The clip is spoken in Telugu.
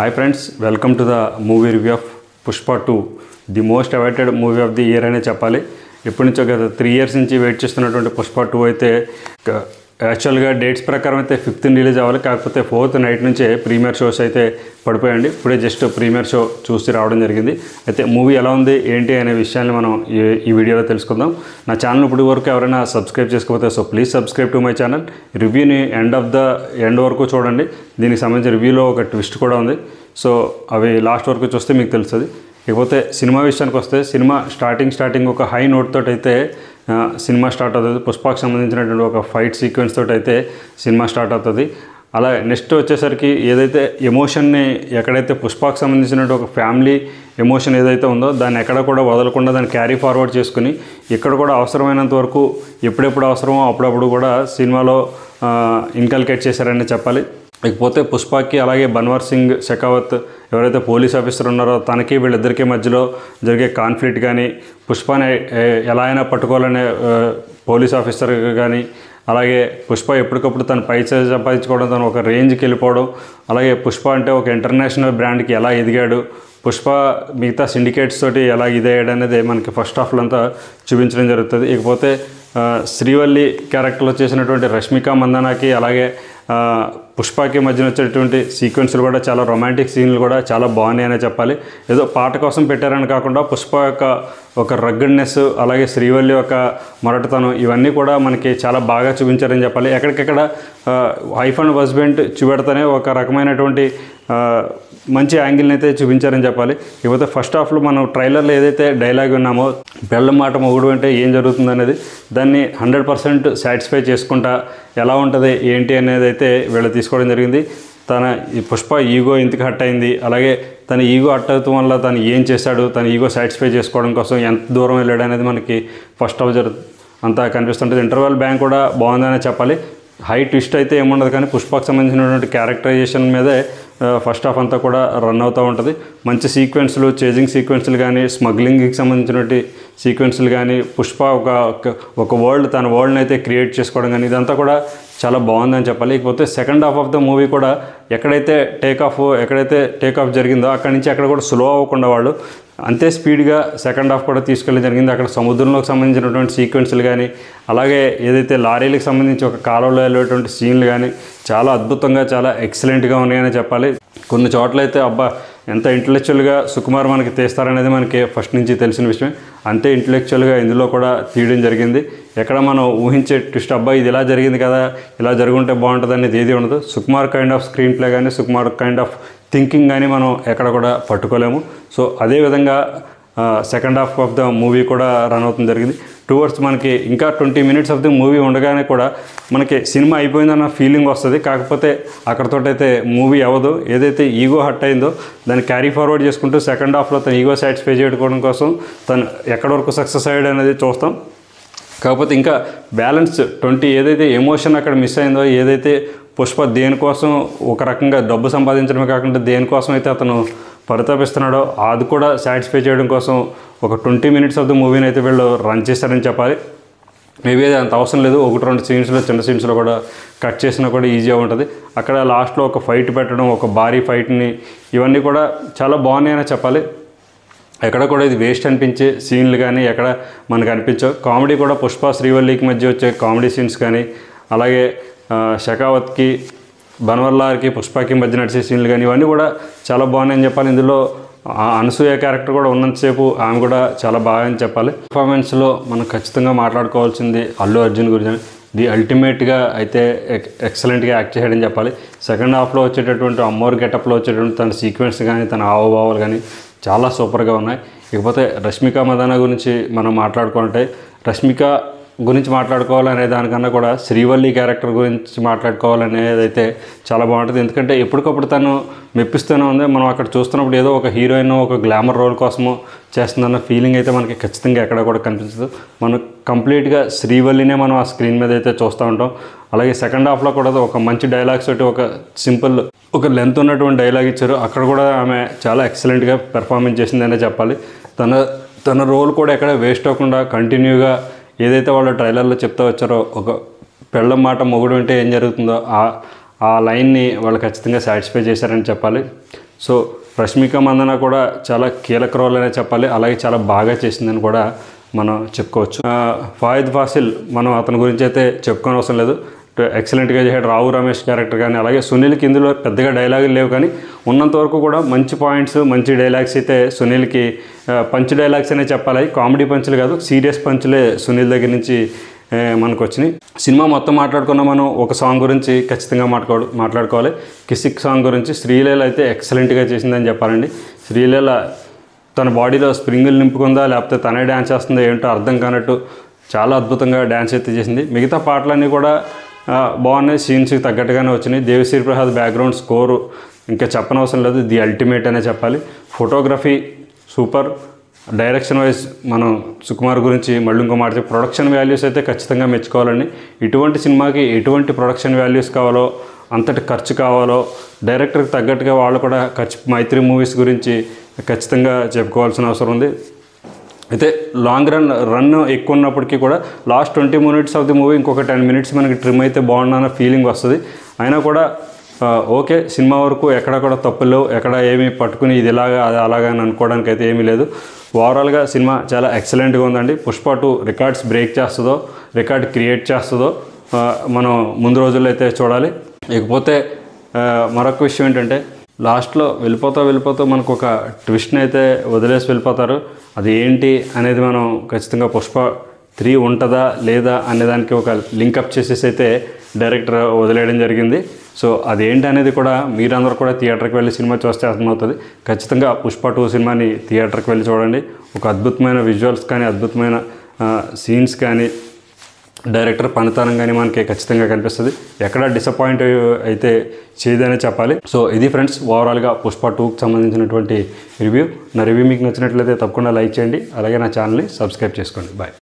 Hi friends, welcome to the movie review of Pushpa 2, the most awaited movie of the year అనే చెప్పాలి. ఇప్పటి నుంచి ఒక 3 years నుంచి వెయిట్ చేస్తున్నటువంటి పుష్ప 2 అయితే యాక్చువల్గా డేట్స్ ప్రకారం అయితే 5th రిలీజ్ అవ్వాలి. కాకపోతే 4th నైట్ నుంచే ప్రీమియర్ షోస్ అయితే పడిపోయండి. ఇప్పుడే జస్ట్ ప్రీమియర్ షో చూసి రావడం జరిగింది. అయితే మూవీ ఎలా ఉంది ఏంటి అనే విషయాన్ని మనం ఈ వీడియోలో తెలుసుకుందాం. నా ఛానల్ ఇప్పుడు వరకు ఎవరైనా సబ్స్క్రైబ్ చేసుకోకపోతే so please subscribe to my channel. రివ్యూని ఎండ్ వరకు చూడండి. దీనికి సంబంధించిన రివ్యూలో ఒక ట్విస్ట్ కూడా ఉంది. సో అవి లాస్ట్ వరకు చూస్తే మీకు తెలుస్తుంది. ఇకపోతే సినిమా విషయానికి వస్తే సినిమా స్టార్టింగ్ ఒక హై నోట్ తోటి అయితే సినిమా స్టార్ట్ అవుతుంది. పుష్పకు సంబంధించినటువంటి ఒక ఫైట్ సీక్వెన్స్ తోటి అయితే సినిమా స్టార్ట్ అవుతుంది. అలా నెక్స్ట్ వచ్చేసరికి ఏదైతే ఎమోషన్ని ఎక్కడైతే పుష్పకు సంబంధించినటువంటి ఒక ఫ్యామిలీ ఎమోషన్ ఏదైతే ఉందో దాన్ని ఎక్కడ కూడా వదలకుండా దాన్ని క్యారీ ఫార్వర్డ్ చేసుకుని ఇక్కడ కూడా అవసరమైనంత వరకు ఎప్పుడెప్పుడు అవసరమో అప్పుడప్పుడు కూడా సినిమాలో ఇన్కల్కేట్ చేశారని చెప్పాలి. ఇకపోతే పుష్పకి అలాగే బన్వర్ సింగ్ షెకావత్ ఎవరైతే పోలీస్ ఆఫీసర్ ఉన్నారో తనకి వీళ్ళిద్దరికీ మధ్యలో జరిగే కాన్ఫ్లిక్ట్ కానీ పుష్పని ఎలా అయినా పట్టుకోవాలనే పోలీస్ ఆఫీసర్ కానీ అలాగే పుష్ప ఎప్పటికప్పుడు తను పైసా సంపాదించుకోవడం తను ఒక రేంజ్కి వెళ్ళిపోవడం అలాగే పుష్ప అంటే ఒక ఇంటర్నేషనల్ బ్రాండ్కి ఎలా ఎదిగాడు పుష్ప మిగతా సిండికేట్స్ తోటి ఎలా ఇదయ్యాడు అనేది మనకి ఫస్ట్ హాఫ్లో అంతా చూపించడం జరుగుతుంది. ఇకపోతే శ్రీవల్లి క్యారెక్టర్లో చేసినటువంటి రష్మిక మందనాకి అలాగే పుష్పకి మధ్యన వచ్చేటువంటి సీక్వెన్స్లు కూడా చాలా రొమాంటిక్ సీన్లు కూడా చాలా బాగున్నాయనే చెప్పాలి. ఏదో పాట కోసం పెట్టారని కాకుండా పుష్ప యొక్క ఒక రగ్గడ్నెస్ అలాగే శ్రీవల్లి యొక్క మొరటతనం ఇవన్నీ కూడా మనకి చాలా బాగా చూపించారని చెప్పాలి. ఎక్కడికెక్కడ వైఫ్ అండ్ హస్బెండ్ చూపెడతానే ఒక రకమైనటువంటి మంచి యాంగిల్ని అయితే చూపించారని చెప్పాలి. ఇకపోతే ఫస్ట్ హాఫ్లో మనం ట్రైలర్లో ఏదైతే డైలాగ్ విన్నామో బెల్లం మాట మొగుడు అంటే ఏం జరుగుతుంది అనేది దాన్ని 100% సాటిస్ఫై చేసుకుంటా ఎలా ఉంటుంది ఏంటి అనేది అయితే వీళ్ళు తీసుకోవడం జరిగింది. ఈ పుష్ప ఈగో ఇంతకు హట్ అయింది అలాగే తన ఈగో హట్ అవడం వల్ల తను ఏం చేశాడు తన ఈగో సాటిస్ఫై చేసుకోవడం కోసం ఎంత దూరం వెళ్ళాడు అనేది మనకి ఫస్ట్ హాఫ్ అంతా కనిపిస్తుంటుంది. ఇంటర్వెల్ బ్యాంక్ కూడా బాగుందనే చెప్పాలి. హై ట్విస్ట్ అయితే ఏముండదు కానీ పుష్పకు సంబంధించినటువంటి క్యారెక్టరైజేషన్ మీదే ఫస్ట్ హాఫ్ అంతా కూడా రన్ అవుతూ ఉంటుంది. మంచి సీక్వెన్స్లు చేజింగ్ సీక్వెన్స్లు కానీ స్మగ్లింగ్కి సంబంధించినటువంటి సీక్వెన్స్లు కానీ పుష్ప ఒక తన వరల్డ్ని అయితే క్రియేట్ చేసుకోవడం కానీ ఇదంతా కూడా చాలా బాగుందని చెప్పాలి. ఇకపోతే second half of the movie కూడా ఎక్కడైతే టేక్ ఆఫ్ జరిగిందో అక్కడి నుంచి అక్కడ కూడా స్లో అవ్వకుండా వాళ్ళు అంతే స్పీడ్గా సెకండ్ హాఫ్ కూడా తీసుకెళ్ళి జరిగింది. అక్కడ సముద్రంలోకి సంబంధించినటువంటి సీక్వెన్స్లు కానీ అలాగే ఏదైతే లారీలకు సంబంధించి ఒక కాలంలో వెళ్ళేటువంటి సీన్లు కానీ చాలా అద్భుతంగా చాలా ఎక్సలెంట్గా ఉన్నాయని చెప్పాలి. కొన్ని చోట్ల అయితే అబ్బా ఎంత ఇంటలెక్చువల్గా సుకుమార్ మనకి తీస్తారనేది మనకి ఫస్ట్ నుంచి తెలిసిన విషయమే. అంతే ఇంటలెక్చువల్గా ఇందులో కూడా తీయడం జరిగింది. ఎక్కడ మనం ఊహించే ట్విస్ట్ అబ్బా ఇది ఇలా జరిగింది కదా ఇలా జరుగుంటే బాగుంటుంది అనేది ఏది ఉండదు. Sukumar kind off screen play కానీ సుకుమార్ కైండ్ ఆఫ్ థింకింగ్ కానీ మనం ఎక్కడ కూడా పట్టుకోలేము. సో అదేవిధంగా second half of the movie కూడా రన్ అవుతుంది జరిగింది. టువర్డ్స్ మనకి ఇంకా 20 minutes ఆఫ్ ది మూవీ ఉండగానే కూడా మనకి సినిమా అయిపోయిందన్న ఫీలింగ్ వస్తుంది. కాకపోతే అక్కడతోటైతే మూవీ అవ్వదు. ఏదైతే ఈగో హట్ అయిందో దాన్ని క్యారీ ఫార్వర్డ్ చేసుకుంటూ సెకండ్ హాఫ్లో తన ఈగో సాటిస్ఫై చేసుకోవడం కోసం తను ఎక్కడి వరకు సక్సెస్ అయ్యాడు అనేది చూస్తాం. కాకపోతే ఇంకా బ్యాలెన్స్ 20 ఏదైతే ఎమోషన్ అక్కడ మిస్ అయిందో ఏదైతే పుష్ప దేనికోసం ఒక రకంగా డబ్బు సంపాదించడమే కాకుండా దేనికోసం అయితే అతను పరితాపిస్తున్నాడో అది కూడా సాటిస్ఫై చేయడం కోసం ఒక 20 minutes ఆఫ్ ద మూవీని అయితే వీళ్ళు రన్ చేశారని చెప్పాలి. మేబీ అది అంత అవసరం లేదు. 1-2 సీన్స్లో చిన్న సీన్స్లో కూడా కట్ చేసినా కూడా ఈజీగా ఉంటుంది. అక్కడ లాస్ట్లో ఒక ఫైట్ పెట్టడం ఒక భారీ ఫైట్ని ఇవన్నీ కూడా చాలా బాగున్నాయని చెప్పాలి. ఎక్కడ కూడా ఇది వేస్ట్ అనిపించే సీన్లు కానీ ఎక్కడ మనకు అనిపించవు. కామెడీ కూడా పుష్ప శ్రీవల్లికి మధ్య వచ్చే కామెడీ సీన్స్ కానీ అలాగే షెకావత్కి బన్వర్లార్కి పుష్పకి మధ్య నడిచే సీన్లు కానీ ఇవన్నీ కూడా చాలా బాగున్నాయని చెప్పాలి. ఇందులో అనసూయ క్యారెక్టర్ కూడా ఉన్నంతసేపు ఆమె కూడా చాలా బాగా అని చెప్పాలి. పర్ఫార్మెన్స్లో మనం ఖచ్చితంగా మాట్లాడుకోవాల్సింది అల్లు అర్జున్ గురించి. ది అల్టిమేట్గా అయితే ఎక్సలెంట్గా యాక్ట్ చేయడం చెప్పాలి. సెకండ్ హాఫ్లో వచ్చేటటువంటి అమ్మోర్ గెటప్లో వచ్చేటువంటి తన సీక్వెన్స్ కానీ తన హావభావాలు కానీ చాలా సూపర్గా ఉన్నాయి. ఇకపోతే రష్మిక మందన గురించి మనం మాట్లాడుకుంటే రష్మిక గురించి మాట్లాడుకోవాలనే దానికన్నా కూడా శ్రీవల్లి క్యారెక్టర్ గురించి మాట్లాడుకోవాలనేది అయితే చాలా బాగుంటుంది. ఎందుకంటే ఎప్పటికప్పుడు తను మెప్పిస్తూనే ఉంది. మనం అక్కడ చూస్తున్నప్పుడు ఏదో ఒక హీరోయిన్ ఒక గ్లామర్ రోల్ కోసము చేస్తుందన్న ఫీలింగ్ అయితే మనకి ఖచ్చితంగా ఎక్కడ కూడా కనిపించదు. మనం కంప్లీట్గా శ్రీవల్లినే మనం ఆ స్క్రీన్ మీద అయితే చూస్తూ ఉంటాం. అలాగే సెకండ్ హాఫ్లో కూడా ఒక మంచి డైలాగ్స్ తోటి ఒక సింపుల్ ఒక లెంత్ ఉన్నటువంటి డైలాగ్ ఇచ్చారు. అక్కడ కూడా ఆమె చాలా ఎక్సలెంట్గా పెర్ఫార్మెన్స్ చేసిందనే చెప్పాలి. తన రోల్ కూడా ఎక్కడ వేస్ట్ అవ్వకుండా కంటిన్యూగా ఏదైతే వాళ్ళు ట్రైలర్లో చెప్తూ వచ్చారో ఒక పెళ్ళం మాట మొగుడు అంటే ఏం జరుగుతుందో ఆ లైన్ని వాళ్ళు ఖచ్చితంగా సాటిస్ఫై చేశారని చెప్పాలి. సో రష్మిక మందన కూడా చాలా కీలక రోల్ అనే చెప్పాలి, అలాగే చాలా బాగా చేసిందని కూడా మనం చెప్పుకోవచ్చు. ఫాయిద్ ఫాసిల్ మనం అతని గురించి అయితే చెప్పుకోని అవసరం లేదు, ఎక్సలెంట్గా చేశాడు. రావు రమేష్ క్యారెక్టర్ కానీ, అలాగే సునీల్కి ఇందులో పెద్దగా డైలాగులు లేవు కానీ ఉన్నంత వరకు కూడా మంచి పాయింట్స్, మంచి డైలాగ్స్ అయితే సునీల్కి పంచ్ డైలాగ్స్ అనే చెప్పాలి. కామెడీ పంచులు కాదు, సీరియస్ పంచులే సునీల్ దగ్గర నుంచి మనకు వచ్చినాయి. సినిమా మొత్తం మాట్లాడుకున్న మనం ఒక సాంగ్ గురించి ఖచ్చితంగా మాట్లాడుకోవాలి. కిసిక్ సాంగ్ గురించి శ్రీలీల అయితే ఎక్సలెంట్గా చేసిందని చెప్పాలండి. శ్రీలీల తన బాడీలో స్ప్రింగులు నింపుకుందా లేకపోతే తనే డ్యాన్స్ చేస్తుందో ఏంటో అర్థం కానట్టు చాలా అద్భుతంగా డ్యాన్స్ అయితే చేసింది. మిగతా పాటలన్నీ కూడా బాగున్నాయి, సీన్స్కి తగ్గట్టుగానే వచ్చినాయి. దేవిశ్రీ ప్రసాద్ బ్యాక్గ్రౌండ్ స్కోరు ఇంకా చెప్పనవసరం లేదు, ది అల్టిమేట్ అనే చెప్పాలి. ఫోటోగ్రఫీ సూపర్, డైరెక్షన్ వైజ్ మనం సుకుమార్ గురించి మళ్ళీ ఇంకో మాట, ప్రొడక్షన్ వాల్యూస్ అయితే ఖచ్చితంగా మెచ్చుకోవాలండి. ఇటువంటి సినిమాకి ఎటువంటి ప్రొడక్షన్ వాల్యూస్ కావాలో, అంతటి ఖర్చు కావాలో డైరెక్టర్కి తగ్గట్టుగా వాళ్ళు కూడా మైత్రి మూవీస్ గురించి ఖచ్చితంగా చెప్పుకోవాల్సిన అవసరం ఉంది. అయితే లాంగ్ రన్ ఎక్కువ ఉన్నప్పటికీ కూడా last 20 minutes of the movie ఇంకొక 10 minutes మనకి ట్రిమ్ అయితే బాగుందన్న ఫీలింగ్ వస్తుంది. అయినా కూడా ఓకే, సినిమా వరకు ఎక్కడ కూడా తప్పులు, ఎక్కడ ఏమీ పట్టుకుని ఇది ఇలాగా అది అలాగా అని అనుకోవడానికి అయితే ఏమీ లేదు. ఓవరాల్గా సినిమా చాలా ఎక్సలెంట్గా ఉందండి. పుష్ప 2 రికార్డ్స్ బ్రేక్ చేస్తుందో, రికార్డ్ క్రియేట్ చేస్తుందో మనం ముందు రోజుల్లో అయితే చూడాలి. ఇకపోతే మరొక విషయం ఏంటంటే, లాస్ట్లో వెళ్ళిపోతూ మనకు ఒక ట్విస్ట్ని అయితే వదిలేసి వెళ్ళిపోతారు. అది ఏంటి అనేది మనం ఖచ్చితంగా పుష్ప 3 ఉంటుందా లేదా అనేదానికి ఒక లింకప్ చేసేసి అయితే డైరెక్టర్ వదిలేయడం జరిగింది. సో అదేంటి అనేది కూడా మీరందరూ కూడా థియేటర్కి వెళ్ళి సినిమా చూస్తే అర్థమవుతుంది. ఖచ్చితంగా పుష్ప 2 సినిమాని థియేటర్కి వెళ్ళి చూడండి. ఒక అద్భుతమైన విజువల్స్ కానీ, అద్భుతమైన సీన్స్ కానీ, డైరెక్టర్ పనితనం కానీ మనకి ఖచ్చితంగా కనిపిస్తుంది. ఎక్కడ డిసప్పాయింట్ అయితే చేయదనే చెప్పాలి. సో ఇది ఫ్రెండ్స్ ఓవరాల్గా పుష్ప 2కి సంబంధించినటువంటి రివ్యూ. నా రివ్యూ మీకు నచ్చినట్లయితే తప్పకుండా లైక్ చేయండి, అలాగే నా ఛానల్ని సబ్స్క్రైబ్ చేసుకోండి. బాయ్.